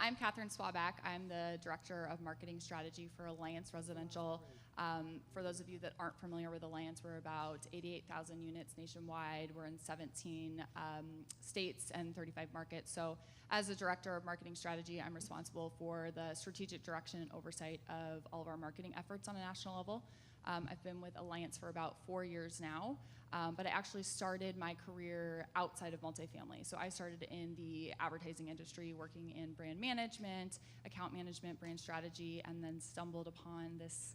I'm Catherine Swaback. I'm the Director of Marketing Strategy for Alliance Residential. For those of you that aren't familiar with Alliance, we're about 88,000 units nationwide. We're in 17 states and 35 markets. So as the Director of Marketing Strategy, I'm responsible for the strategic direction and oversight of all of our marketing efforts on a national level. I've been with Alliance for about 4 years now, but I actually started my career outside of multifamily. So I started in the advertising industry, working in brand management, account management, brand strategy, and then stumbled upon this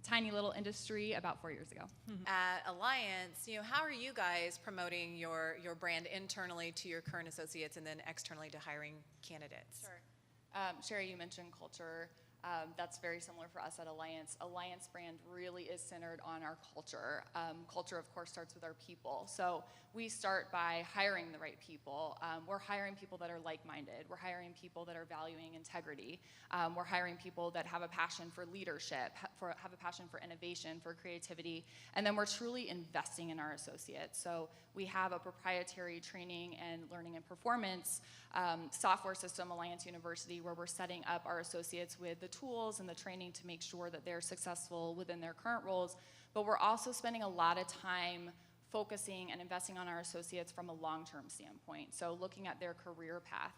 tiny little industry about 4 years ago. At Alliance, how are you guys promoting your brand internally to your current associates and then externally to hiring candidates? Sure. Sherry, you mentioned culture. That's very similar for us at Alliance. Alliance brand really is centered on our culture. Culture, of course, starts with our people. So we start by hiring the right people. We're hiring people that are like-minded. We're hiring people that are valuing integrity. We're hiring people that have a passion for leadership, have a passion for innovation, for creativity, and then we're truly investing in our associates. So we have a proprietary training and learning and performance software system, Alliance University, where we're setting up our associates with the tools and the training to make sure that they're successful within their current roles. But we're also spending a lot of time focusing and investing on our associates from a long-term standpoint. So looking at their career path,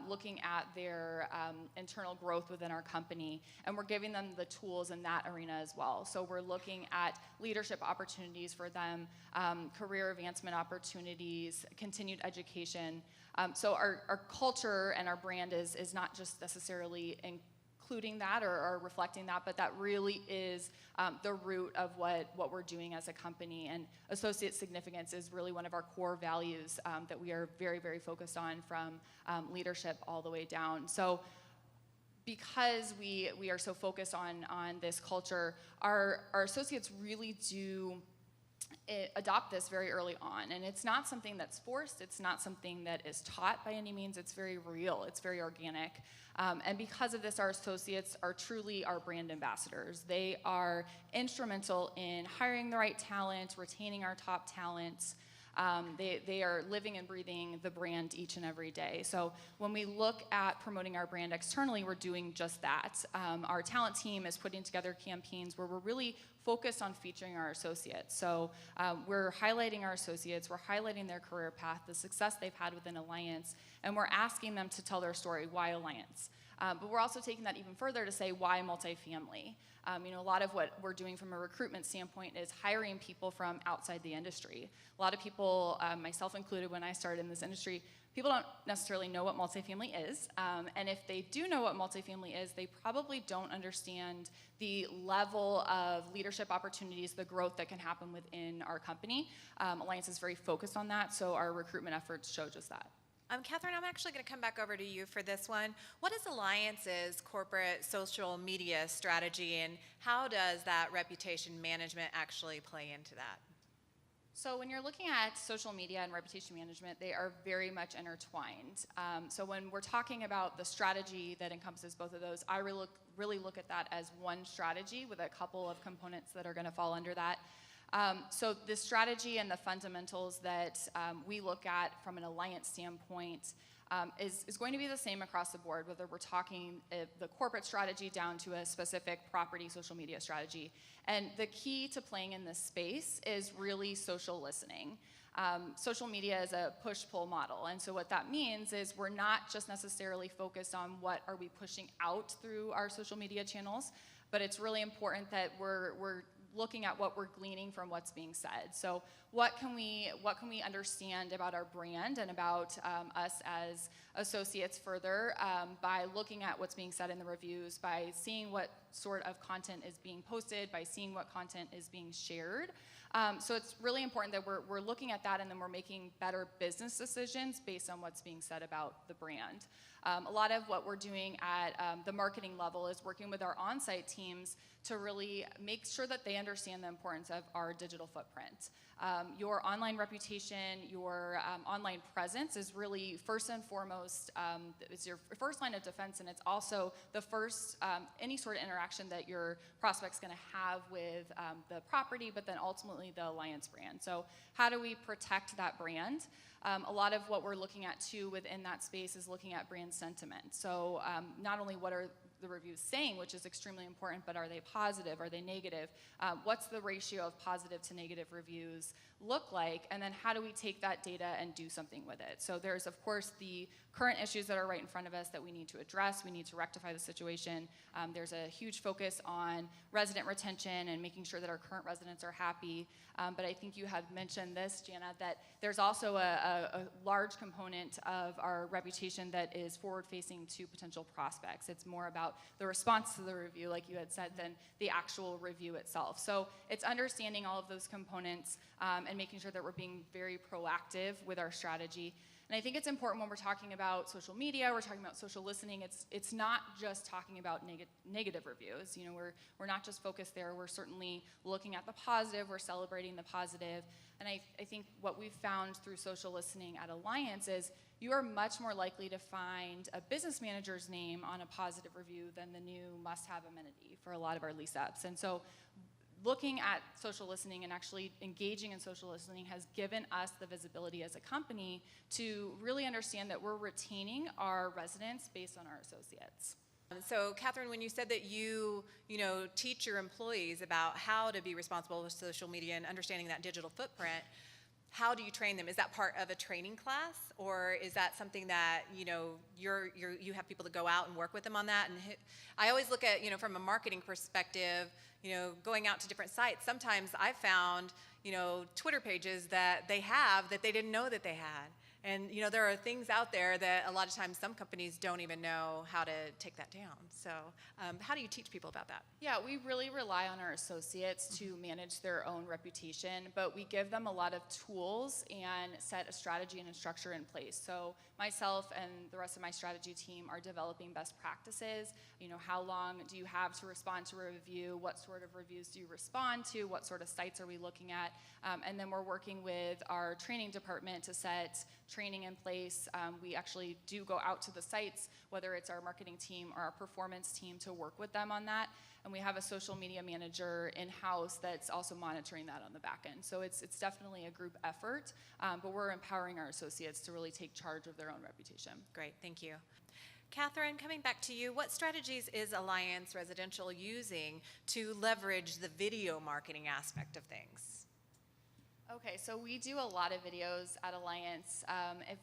looking at their internal growth within our company, and we're giving them the tools in that arena as well. So we're looking at leadership opportunities for them, career advancement opportunities, continued education. So our culture and our brand is not just necessarily including that or reflecting that, but that really is the root of what we're doing as a company. And associate significance is really one of our core values that we are very, very focused on, from leadership all the way down. So because we are so focused on this culture, our associates really do adopt this very early on, and it's not something that's forced, it's not something that is taught by any means, it's very real, it's very organic, and because of this, our associates are truly our brand ambassadors. They are instrumental in hiring the right talent, retaining our top talents. They are living and breathing the brand each and every day. So when we look at promoting our brand externally, we're doing just that. Our talent team is putting together campaigns where we're really focused on featuring our associates. So we're highlighting our associates, we're highlighting their career path, the success they've had within Alliance, and we're asking them to tell their story, why Alliance? But we're also taking that even further to say, why multifamily? A lot of what we're doing from a recruitment standpoint is hiring people from outside the industry. A lot of people, myself included when I started in this industry, people don't necessarily know what multifamily is. And if they do know what multifamily is, they probably don't understand the level of leadership opportunities, the growth that can happen within our company. Alliance is very focused on that, so our recruitment efforts show just that. Catherine, I'm actually going to come back over to you for this one. What is Alliance's corporate social media strategy, and how does that reputation management actually play into that? So when you're looking at social media and reputation management, they are very much intertwined. So when we're talking about the strategy that encompasses both of those, I really look at that as one strategy with a couple of components that are going to fall under that. So the strategy and the fundamentals that we look at from an Alliance standpoint is going to be the same across the board, whether we're talking the corporate strategy down to a specific property social media strategy. And the key to playing in this space is really social listening. Social media is a push-pull model, and so what that means is we're not just necessarily focused on what are we pushing out through our social media channels, but it's really important that we're looking at what we're gleaning from what's being said. So what can we understand about our brand and about us as associates further by looking at what's being said in the reviews, by seeing what sort of content is being posted, by seeing what content is being shared. So it's really important that we're looking at that, and then we're making better business decisions based on what's being said about the brand. A lot of what we're doing at the marketing level is working with our on-site teams to really make sure that they understand the importance of our digital footprint. Your online reputation, your online presence is really first and foremost, it's your first line of defense, and it's also the first, any sort of interaction that your prospect's gonna have with the property, but then ultimately the Alliance brand. So how do we protect that brand? A lot of what we're looking at too within that space is looking at brand sentiment. So not only what are the reviews saying, which is extremely important, but are they positive? Are they negative? What's the ratio of positive to negative reviews look like? And then how do we take that data and do something with it? So there's, of course, the current issues that are right in front of us that we need to address. We need to rectify the situation. There's a huge focus on resident retention and making sure that our current residents are happy. But I think you had mentioned this, Jana, that there's also a large component of our reputation that is forward-facing to potential prospects. It's more about the response to the review, like you had said, than the actual review itself. So it's understanding all of those components and making sure that we're being very proactive with our strategy. And I think it's important when we're talking about social media, we're talking about social listening, it's not just talking about negative reviews. You know, we're not just focused there, we're certainly looking at the positive, we're celebrating the positive. And I think what we've found through social listening at Alliance is you are much more likely to find a business manager's name on a positive review than the new must-have amenity for a lot of our lease-ups. And so looking at social listening and actually engaging in social listening has given us the visibility as a company to really understand that we're retaining our residents based on our associates. So, Catherine, when you said that you teach your employees about how to be responsible with social media and understanding that digital footprint, how do you train them? Is that part of a training class, or is that something that you have people to go out and work with them on that? And I always look at from a marketing perspective, going out to different sites. Sometimes I've found Twitter pages that they have that they didn't know that they had. And there are things out there that a lot of times some companies don't even know how to take that down. So how do you teach people about that? Yeah, we really rely on our associates to manage their own reputation, but we give them a lot of tools and set a strategy and a structure in place. So myself and the rest of my strategy team are developing best practices. How long do you have to respond to a review? What sort of reviews do you respond to? What sort of sites are we looking at? And then we're working with our training department to set training in place. We actually do go out to the sites, whether it's our marketing team or our performance team, to work with them on that. And we have a social media manager in-house that's also monitoring that on the back end. So it's definitely a group effort, but we're empowering our associates to really take charge of their own reputation. Great, thank you. Catherine, coming back to you, what strategies is Alliance Residential using to leverage the video marketing aspect of things? Okay, so we do a lot of videos at Alliance. If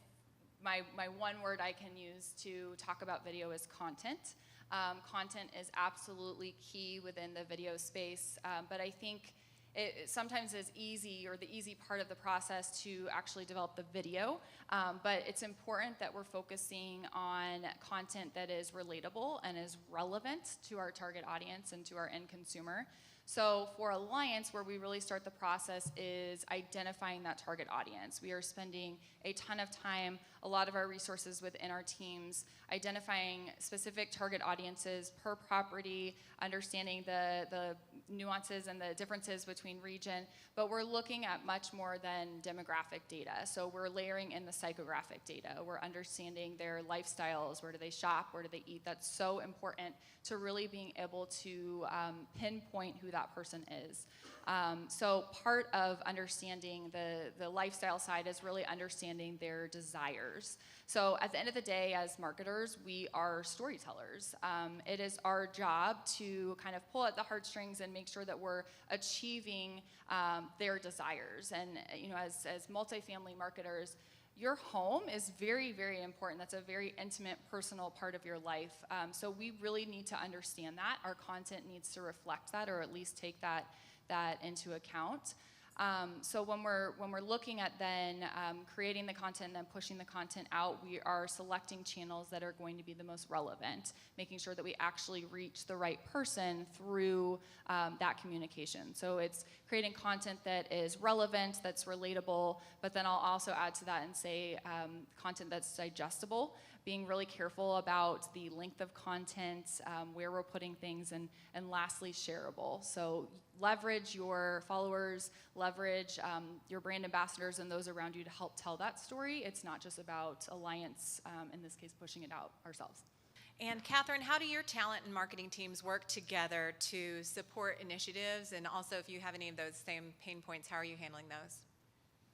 my one word I can use to talk about video is content. Content is absolutely key within the video space, but I think it sometimes is easy, or the easy part of the process, to actually develop the video, but it's important that we're focusing on content that is relatable and is relevant to our target audience and to our end consumer. So for Alliance, where we really start the process is identifying that target audience. We are spending a ton of time, a lot of our resources within our teams, identifying specific target audiences per property, understanding the nuances and the differences between region, but we're looking at much more than demographic data. So we're layering in the psychographic data. We're understanding their lifestyles, where do they shop, where do they eat. That's so important to really being able to pinpoint who that person is. So part of understanding the lifestyle side is really understanding their desires. So at the end of the day, as marketers, we are storytellers. It is our job to kind of pull at the heartstrings and make sure that we're achieving their desires. And as multifamily marketers, your home is very, very important. That's a very intimate, personal part of your life. So we really need to understand that. Our content needs to reflect that, or at least take that into account. So when we're looking at then creating the content and then pushing the content out, we are selecting channels that are going to be the most relevant, making sure that we actually reach the right person through that communication. So it's creating content that is relevant, that's relatable, but then I'll also add to that and say content that's digestible, being really careful about the length of content, where we're putting things, and lastly, shareable. So leverage your followers, leverage your brand ambassadors and those around you to help tell that story. It's not just about Alliance, in this case, pushing it out ourselves. And Catherine, how do your talent and marketing teams work together to support initiatives? And also, if you have any of those same pain points, how are you handling those?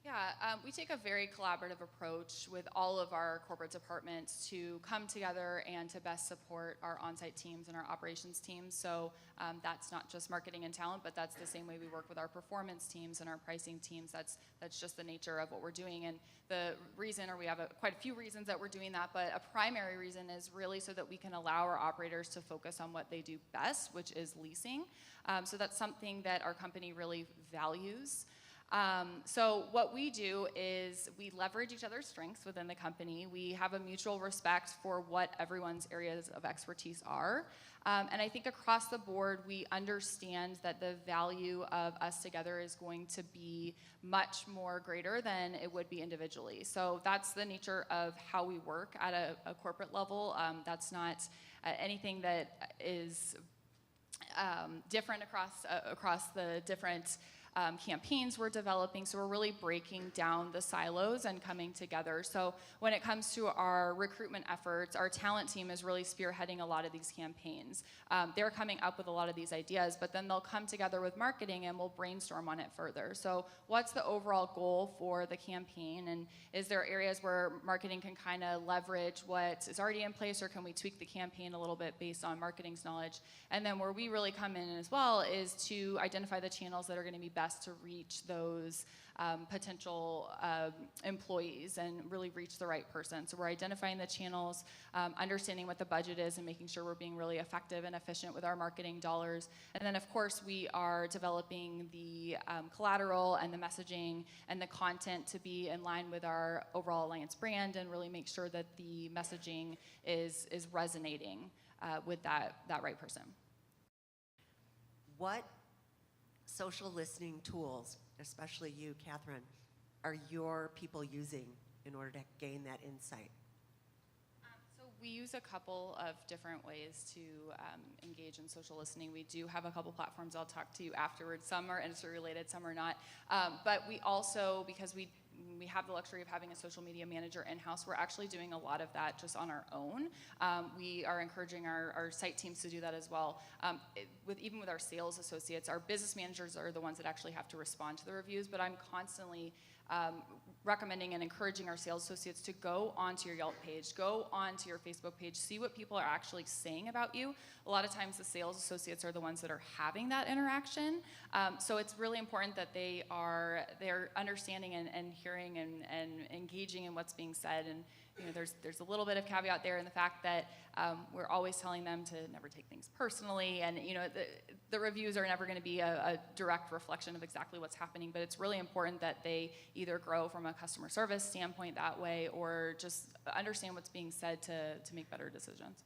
Yeah, we take a very collaborative approach with all of our corporate departments to come together and to best support our on-site teams and our operations teams. So that's not just marketing and talent, but that's the same way we work with our performance teams and our pricing teams. That's just the nature of what we're doing. And the reason, or we have quite a few reasons that we're doing that, but a primary reason is really so that we can allow our operators to focus on what they do best, which is leasing. So that's something that our company really values. So what we do is we leverage each other's strengths within the company. We have a mutual respect for what everyone's areas of expertise are. And I think across the board, we understand that the value of us together is going to be much more greater than it would be individually. So that's the nature of how we work at a corporate level. That's not anything that is different across the different campaigns we're developing. So we're really breaking down the silos and coming together. So when it comes to our recruitment efforts, our talent team is really spearheading a lot of these campaigns. They're coming up with a lot of these ideas, but then they'll come together with marketing and we'll brainstorm on it further. So what's the overall goal for the campaign? And is there areas where marketing can kind of leverage what is already in place, or can we tweak the campaign a little bit based on marketing's knowledge? And then where we really come in as well is to identify the channels that are going to be best to reach those potential employees and really reach the right person. So we're identifying the channels, understanding what the budget is, and making sure we're being really effective and efficient with our marketing dollars. And then, of course, we are developing the collateral and the messaging and the content to be in line with our overall Alliance brand, and really make sure that the messaging is resonating with that right person. What social listening tools, especially you, Catherine, are your people using in order to gain that insight? So we use a couple of different ways to engage in social listening. We do have a couple platforms I'll talk to you afterwards. Some are industry related, some are not. But we also, because we have the luxury of having a social media manager in-house, we're actually doing a lot of that just on our own. We are encouraging our site teams to do that as well. Even with our sales associates, our business managers are the ones that actually have to respond to the reviews, but I'm constantly recommending and encouraging our sales associates to go onto your Yelp page, go onto your Facebook page, see what people are actually saying about you. A lot of times the sales associates are the ones that are having that interaction. So it's really important that they're understanding and hearing and engaging in what's being said. And there's a little bit of caveat there in the fact that we're always telling them to never take things personally, and the reviews are never going to be a direct reflection of exactly what's happening, but it's really important that they either grow from a customer service standpoint that way, or just understand what's being said to make better decisions.